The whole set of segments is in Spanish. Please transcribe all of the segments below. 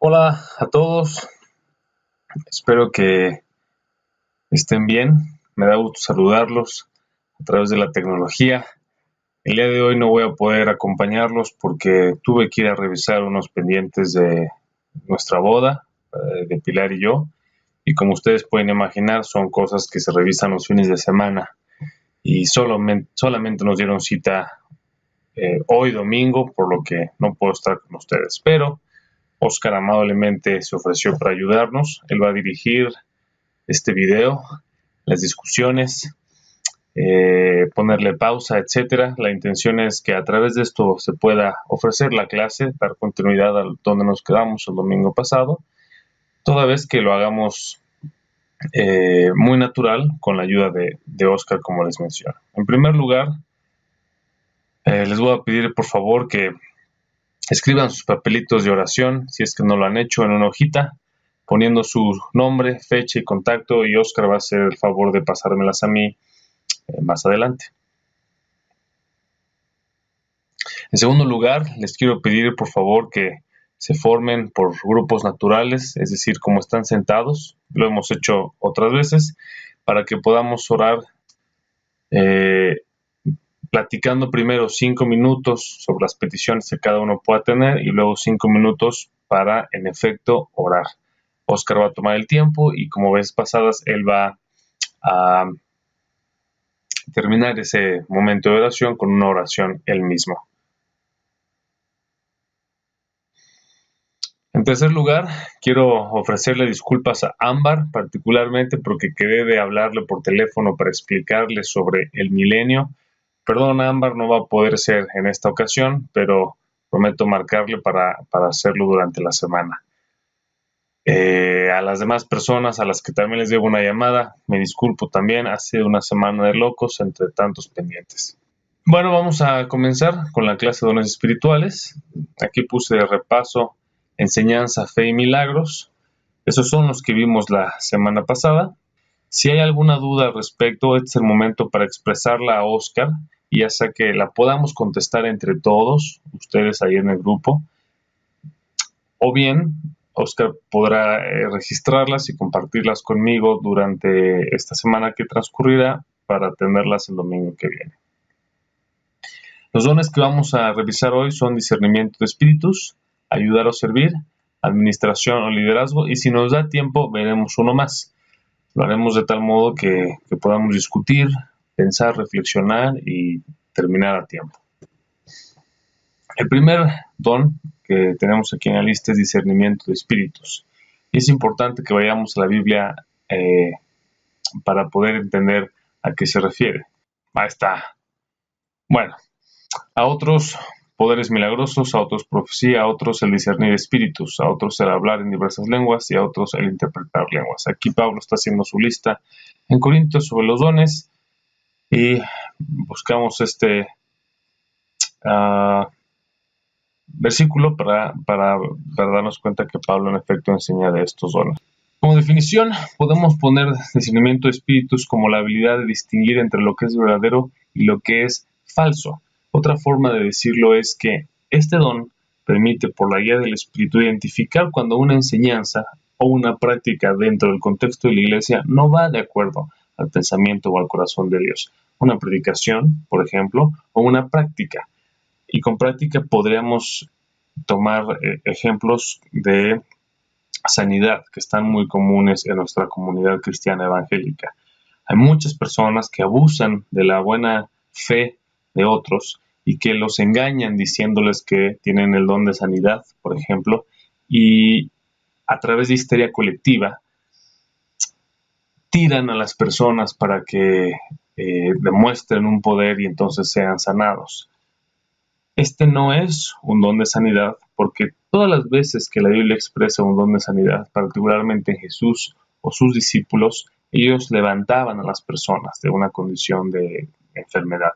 Hola a todos, espero que estén bien. Me da gusto saludarlos a través de la tecnología. El día de hoy no voy a poder acompañarlos porque tuve que ir a revisar unos pendientes de nuestra boda, de Pilar y yo. Y como ustedes pueden imaginar, son cosas que se revisan los fines de semana. Y solamente nos dieron cita hoy domingo, por lo que no puedo estar con ustedes. Pero Oscar amablemente se ofreció para ayudarnos. Él va a dirigir este video, las discusiones, ponerle pausa, etcétera. La intención es que a través de esto se pueda ofrecer la clase, dar continuidad a donde nos quedamos el domingo pasado, toda vez que lo hagamos muy natural con la ayuda de Oscar, como les menciono. En primer lugar, les voy a pedir por favor que escriban sus papelitos de oración, si es que no lo han hecho, en una hojita, poniendo su nombre, fecha y contacto, y Oscar va a hacer el favor de pasármelas a mí más adelante. En segundo lugar, les quiero pedir por favor que se formen por grupos naturales, es decir, como están sentados, lo hemos hecho otras veces, para que podamos orar eh, platicando primero 5 minutos sobre las peticiones que cada uno pueda tener y luego 5 minutos para, en efecto, orar. Oscar va a tomar el tiempo y como veces pasadas, él va a terminar ese momento de oración con una oración él mismo. En tercer lugar, quiero ofrecerle disculpas a Ámbar, particularmente porque quedé de hablarle por teléfono para explicarle sobre el milenio. Perdón, Ámbar, no va a poder ser en esta ocasión, pero prometo marcarle para hacerlo durante la semana. A las demás personas a las que también les debo una llamada, me disculpo también, ha sido una semana de locos entre tantos pendientes. Bueno, vamos a comenzar con la clase de dones espirituales. Aquí puse de repaso enseñanza, fe y milagros. Esos son los que vimos la semana pasada. Si hay alguna duda al respecto, este es el momento para expresarla a Oscar, y ya sea que la podamos contestar entre todos, ustedes ahí en el grupo, o bien Oscar podrá registrarlas y compartirlas conmigo durante esta semana que transcurrirá para tenerlas el domingo que viene. Los dones que vamos a revisar hoy son discernimiento de espíritus, ayudar o servir, administración o liderazgo, y si nos da tiempo veremos uno más. Lo haremos de tal modo que podamos discutir, pensar, reflexionar y terminar a tiempo. El primer don que tenemos aquí en la lista es discernimiento de espíritus. Y es importante que vayamos a la Biblia para poder entender a qué se refiere. Ahí está. Bueno, a otros poderes milagrosos, a otros profecía, a otros el discernir espíritus, a otros el hablar en diversas lenguas y a otros el interpretar lenguas. Aquí Pablo está haciendo su lista en Corintios sobre los dones y buscamos este versículo para darnos cuenta que Pablo en efecto enseña de estos dones. Como definición, podemos poner discernimiento de espíritus como la habilidad de distinguir entre lo que es verdadero y lo que es falso. Otra forma de decirlo es que este don permite por la guía del Espíritu identificar cuando una enseñanza o una práctica dentro del contexto de la iglesia no va de acuerdo al pensamiento o al corazón de Dios. Una predicación, por ejemplo, o una práctica. Y con práctica podríamos tomar ejemplos de sanidad que están muy comunes en nuestra comunidad cristiana evangélica. Hay muchas personas que abusan de la buena fe de otros y que los engañan diciéndoles que tienen el don de sanidad, por ejemplo, y a través de histeria colectiva tiran a las personas para que demuestren un poder y entonces sean sanados. Este no es un don de sanidad porque todas las veces que la Biblia expresa un don de sanidad, particularmente en Jesús o sus discípulos, ellos levantaban a las personas de una condición de enfermedad.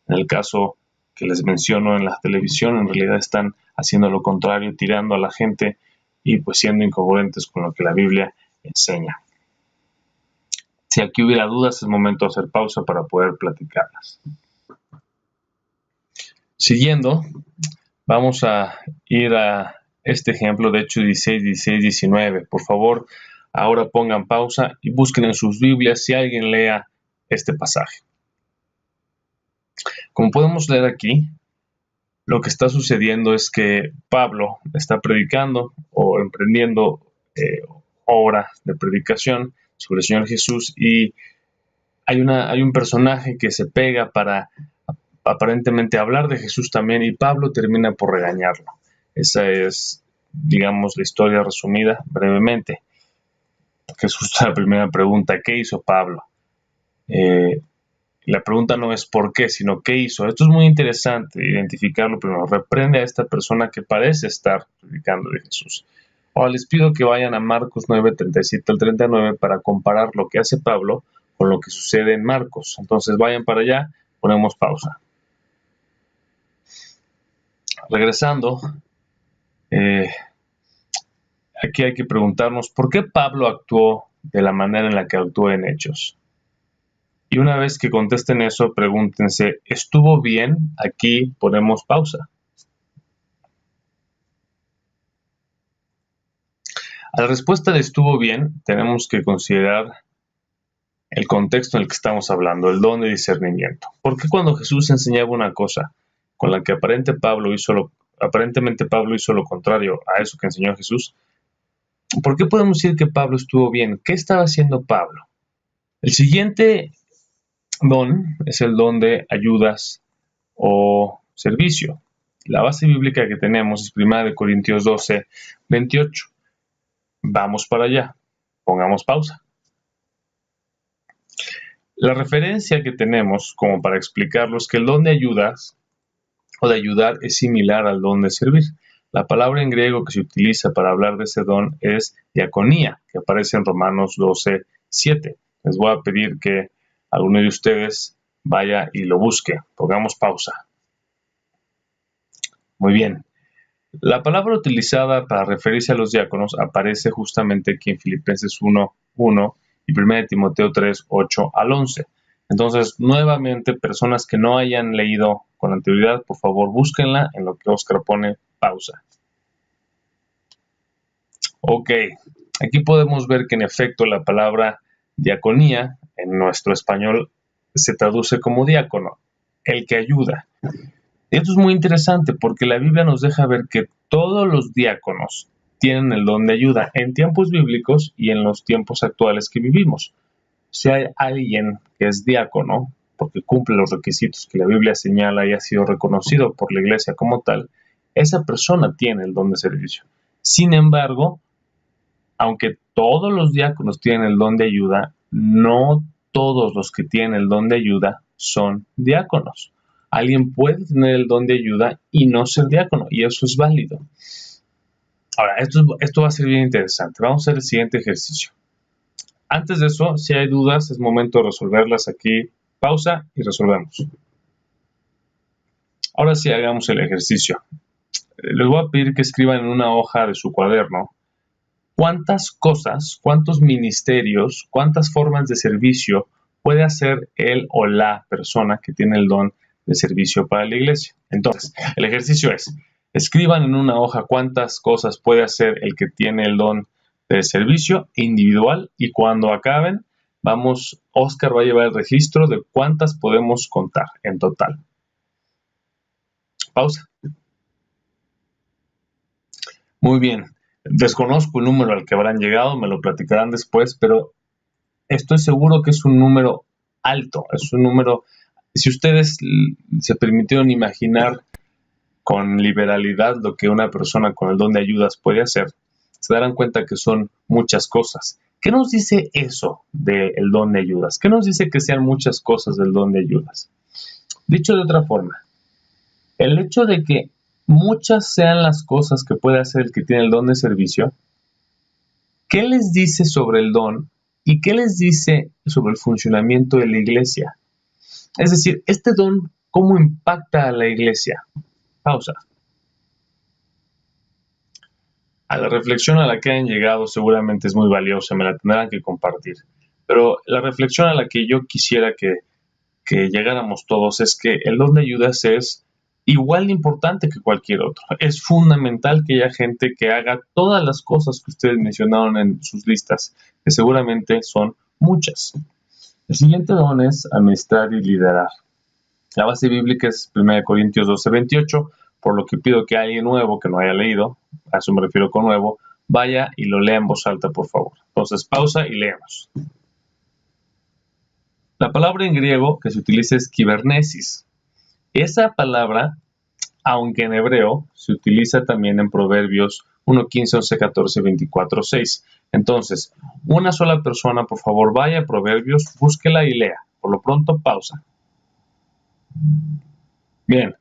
En el caso que les menciono en la televisión, en realidad están haciendo lo contrario, tirando a la gente y pues siendo incongruentes con lo que la Biblia enseña. Si aquí hubiera dudas, es momento de hacer pausa para poder platicarlas. Siguiendo, vamos a ir a este ejemplo de Hechos 16, 16, 19. Por favor, ahora pongan pausa y busquen en sus Biblias si alguien lea este pasaje. Como podemos leer aquí, lo que está sucediendo es que Pablo está predicando o emprendiendo obras de predicación sobre el Señor Jesús, y hay un personaje que se pega para aparentemente hablar de Jesús también, y Pablo termina por regañarlo. Esa es, digamos, la historia resumida brevemente. Jesús, la primera pregunta, ¿qué hizo Pablo? La pregunta no es por qué, sino qué hizo. Esto es muy interesante, identificarlo primero. Reprende a esta persona que parece estar predicando de Jesús. Ahora les pido que vayan a Marcos 9, 37 al 39 para comparar lo que hace Pablo con lo que sucede en Marcos. Entonces vayan para allá, ponemos pausa. Regresando, aquí hay que preguntarnos por qué Pablo actuó de la manera en la que actuó en Hechos. Y una vez que contesten eso, pregúntense, ¿estuvo bien? Aquí ponemos pausa. A la respuesta de estuvo bien, tenemos que considerar el contexto en el que estamos hablando, el don de discernimiento. ¿Por qué cuando Jesús enseñaba una cosa con la que aparentemente Pablo hizo lo contrario a eso que enseñó Jesús? ¿Por qué podemos decir que Pablo estuvo bien? ¿Qué estaba haciendo Pablo? El siguiente don es el don de ayudas o servicio. La base bíblica que tenemos es 1 Corintios 12, 28. Vamos para allá. Pongamos pausa. La referencia que tenemos como para explicarlo es que el don de ayudas o de ayudar es similar al don de servir. La palabra en griego que se utiliza para hablar de ese don es diaconía, que aparece en Romanos 12, 7. Les voy a pedir que alguno de ustedes vaya y lo busque. Pongamos pausa. Muy bien. La palabra utilizada para referirse a los diáconos aparece justamente aquí en Filipenses 1, 1 y 1 Timoteo 3, 8 al 11. Entonces, nuevamente, personas que no hayan leído con anterioridad, por favor, búsquenla en lo que Oscar pone pausa. Ok, aquí podemos ver que en efecto la palabra diaconía en nuestro español se traduce como diácono, el que ayuda. Esto es muy interesante porque la Biblia nos deja ver que todos los diáconos tienen el don de ayuda en tiempos bíblicos y en los tiempos actuales que vivimos. Si hay alguien que es diácono, porque cumple los requisitos que la Biblia señala y ha sido reconocido por la iglesia como tal, esa persona tiene el don de servicio. Sin embargo, aunque todos los diáconos tienen el don de ayuda, no todos los que tienen el don de ayuda son diáconos. Alguien puede tener el don de ayuda y no ser diácono, y eso es válido. Ahora, esto va a ser bien interesante. Vamos a hacer el siguiente ejercicio. Antes de eso, si hay dudas, es momento de resolverlas aquí. Pausa y resolvemos. Ahora sí, hagamos el ejercicio. Les voy a pedir que escriban en una hoja de su cuaderno cuántas cosas, cuántos ministerios, cuántas formas de servicio puede hacer él o la persona que tiene el don de servicio para la iglesia. Entonces, el ejercicio es, escriban en una hoja cuántas cosas puede hacer el que tiene el don de servicio individual, y cuando acaben, Oscar va a llevar el registro de cuántas podemos contar en total. Pausa. Muy bien. Desconozco el número al que habrán llegado, me lo platicarán después, pero estoy seguro que es un número alto, es un número, si ustedes se permitieron imaginar con liberalidad lo que una persona con el don de ayudas puede hacer, se darán cuenta que son muchas cosas. ¿Qué nos dice eso del don de ayudas? ¿Qué nos dice que sean muchas cosas del don de ayudas? Dicho de otra forma, el hecho de que muchas sean las cosas que puede hacer el que tiene el don de servicio, ¿qué les dice sobre el don y qué les dice sobre el funcionamiento de la iglesia? Es decir, este don, ¿cómo impacta a la iglesia? Pausa. A la reflexión a la que han llegado seguramente es muy valiosa, me la tendrán que compartir. Pero la reflexión a la que yo quisiera que llegáramos todos es que el don de ayudas es igual de importante que cualquier otro. Es fundamental que haya gente que haga todas las cosas que ustedes mencionaron en sus listas, que seguramente son muchas. El siguiente don es administrar y liderar. La base bíblica es 1 Corintios 12:28, por lo que pido que alguien nuevo que no haya leído, a eso me refiero con nuevo, vaya y lo lea en voz alta, por favor. Entonces, pausa y leemos. La palabra en griego que se utiliza es kibernesis. Esa palabra, aunque en hebreo, se utiliza también en Proverbios 1:15, 11:14, 24:6. Entonces, una sola persona, por favor, vaya a Proverbios, búsquela y lea. Por lo pronto, pausa. Bien.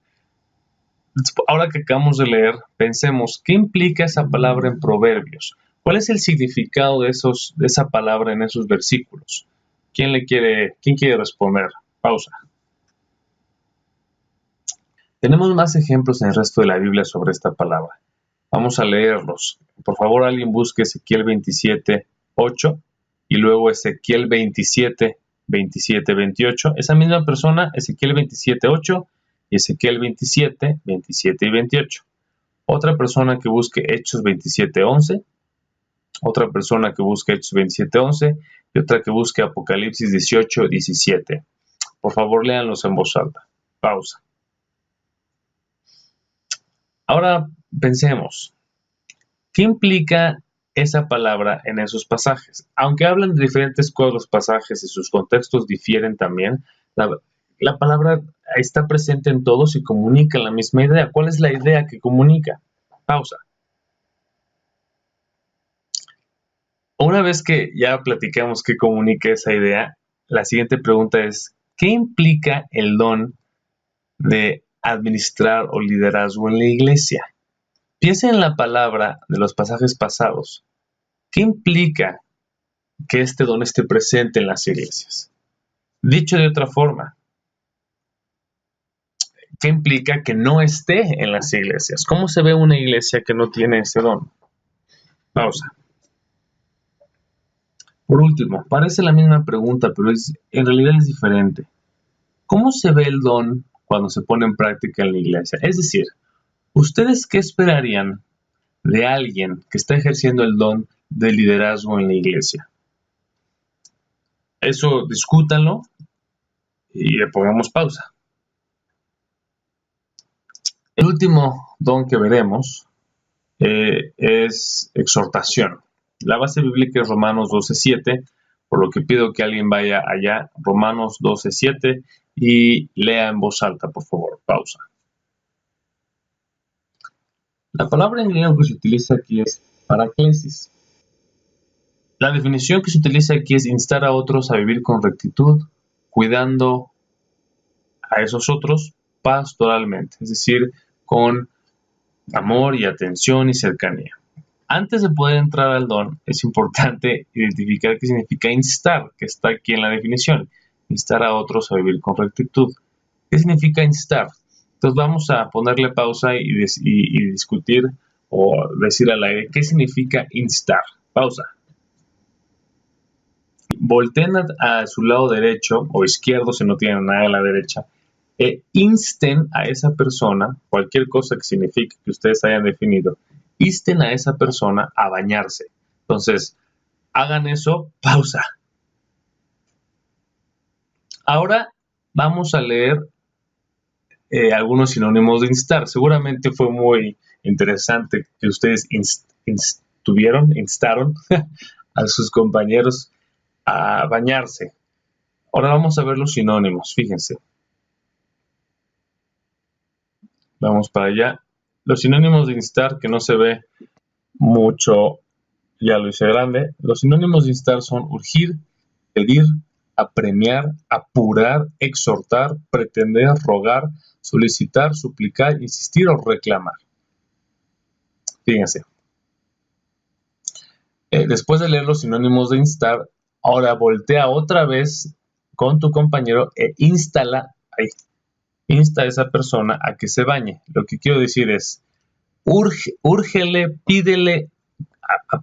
Ahora que acabamos de leer, pensemos, ¿qué implica esa palabra en Proverbios? ¿Cuál es el significado de esa palabra en esos versículos? ¿Quién quiere responder? Pausa. Tenemos más ejemplos en el resto de la Biblia sobre esta palabra. Vamos a leerlos. Por favor, alguien busque Ezequiel 27:8 y luego Ezequiel 27:28. Esa misma persona, Ezequiel 27:8 y Ezequiel 27:27 y 28. Otra persona que busque Hechos 27:11. Otra persona que busque Hechos 27:11 y otra que busque Apocalipsis 18:17. Por favor, léanlos en voz alta. Pausa. Ahora pensemos, ¿qué implica esa palabra en esos pasajes? Aunque hablan de diferentes cosas los pasajes y sus contextos difieren también, la palabra está presente en todos y comunica la misma idea. ¿Cuál es la idea que comunica? Pausa. Una vez que ya platicamos qué comunica esa idea, la siguiente pregunta es, ¿qué implica el don de administrar o liderazgo en la iglesia? Piensa en la palabra de los pasajes pasados. ¿Qué implica que este don esté presente en las iglesias? Dicho de otra forma, ¿qué implica que no esté en las iglesias? ¿Cómo se ve una iglesia que no tiene ese don? Pausa. Por último, parece la misma pregunta, pero en realidad es diferente. ¿Cómo se ve el don cuando se pone en práctica en la iglesia? Es decir, ¿ustedes qué esperarían de alguien que está ejerciendo el don de liderazgo en la iglesia? Eso discútanlo y le pongamos pausa. El último don que veremos es exhortación. La base bíblica es Romanos 12:7, por lo que pido que alguien vaya allá, Romanos 12:7, y lea en voz alta, por favor. Pausa. La palabra en griego que se utiliza aquí es paraklesis. La definición que se utiliza aquí es instar a otros a vivir con rectitud, cuidando a esos otros pastoralmente, es decir, con amor y atención y cercanía. Antes de poder entrar al don, es importante identificar qué significa instar, que está aquí en la definición. Instar a otros a vivir con rectitud. ¿Qué significa instar? Entonces vamos a ponerle pausa y discutir o decir al aire qué significa instar. Pausa. Volteen a su lado derecho o izquierdo si no tienen nada a la derecha e insten a esa persona, cualquier cosa que signifique que ustedes hayan definido, insten a esa persona a bañarse. Entonces, hagan eso, pausa. Ahora vamos a leer algunos sinónimos de instar. Seguramente fue muy interesante que ustedes instaron a sus compañeros a bañarse. Ahora vamos a ver los sinónimos, fíjense. Vamos para allá. Los sinónimos de instar, que no se ve mucho, ya lo hice grande. Los sinónimos de instar son urgir, pedir, apremiar, apurar, exhortar, pretender, rogar, solicitar, suplicar, insistir o reclamar. Fíjense. Después de leer los sinónimos de instar, ahora voltea otra vez con tu compañero e insta a esa persona a que se bañe. Lo que quiero decir es, úrgele, pídele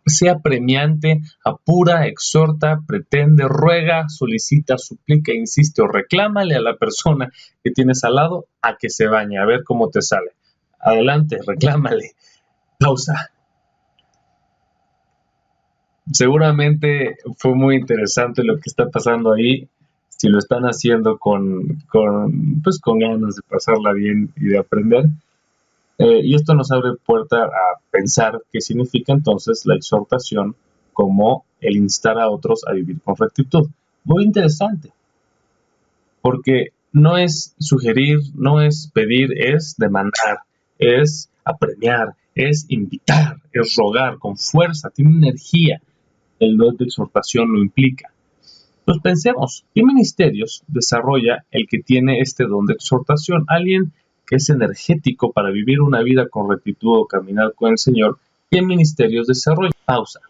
sea premiante, apura, exhorta, pretende, ruega, solicita, suplica, insiste o reclámale a la persona que tienes al lado a que se bañe, a ver cómo te sale. Adelante, reclámale. Pausa. Seguramente fue muy interesante lo que está pasando ahí. Si lo están haciendo con ganas de pasarla bien y de aprender. Y esto nos abre puerta a pensar qué significa entonces la exhortación como el instar a otros a vivir con rectitud. Muy interesante, porque no es sugerir, no es pedir, es demandar, es apremiar, es invitar, es rogar con fuerza, tiene energía. El don de exhortación lo implica. Entonces pensemos, ¿qué ministerios desarrolla el que tiene este don de exhortación? Alguien que es energético para vivir una vida con rectitud o caminar con el Señor. ¿Qué ministerios desarrolla? Pausa.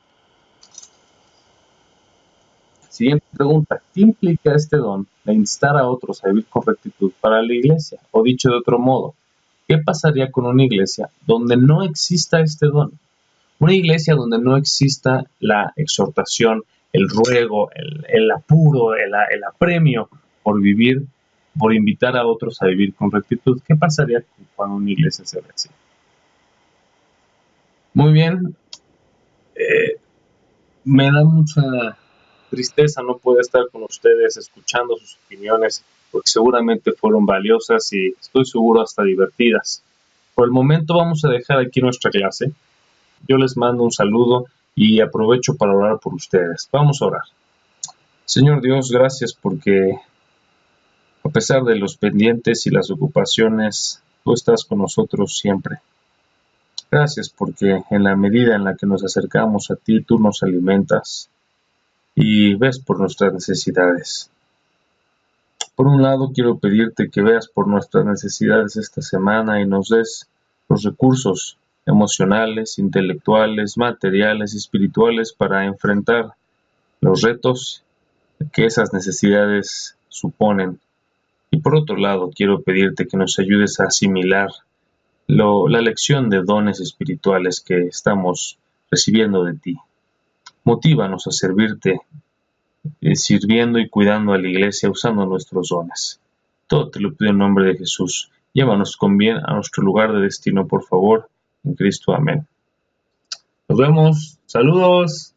Siguiente pregunta, ¿qué implica este don de instar a otros a vivir con rectitud para la iglesia? O dicho de otro modo, ¿qué pasaría con una iglesia donde no exista este don? Una iglesia donde no exista la exhortación, el ruego, el apuro, el apremio por vivir, por invitar a otros a vivir con rectitud. ¿Qué pasaría cuando una iglesia se ve así? Muy bien, me da mucha tristeza no poder estar con ustedes escuchando sus opiniones, porque seguramente fueron valiosas y estoy seguro hasta divertidas. Por el momento vamos a dejar aquí nuestra clase. Yo les mando un saludo y aprovecho para orar por ustedes. Vamos a orar. Señor Dios, gracias porque a pesar de los pendientes y las ocupaciones, tú estás con nosotros siempre. Gracias porque en la medida en la que nos acercamos a ti, tú nos alimentas y ves por nuestras necesidades. Por un lado, quiero pedirte que veas por nuestras necesidades esta semana y nos des los recursos emocionales, intelectuales, materiales y espirituales para enfrentar los retos que esas necesidades suponen. Y por otro lado, quiero pedirte que nos ayudes a asimilar la lección de dones espirituales que estamos recibiendo de ti. Motívanos a servirte, sirviendo y cuidando a la iglesia usando nuestros dones. Todo te lo pido en nombre de Jesús. Llévanos con bien a nuestro lugar de destino, por favor. En Cristo, amén. Nos vemos. Saludos.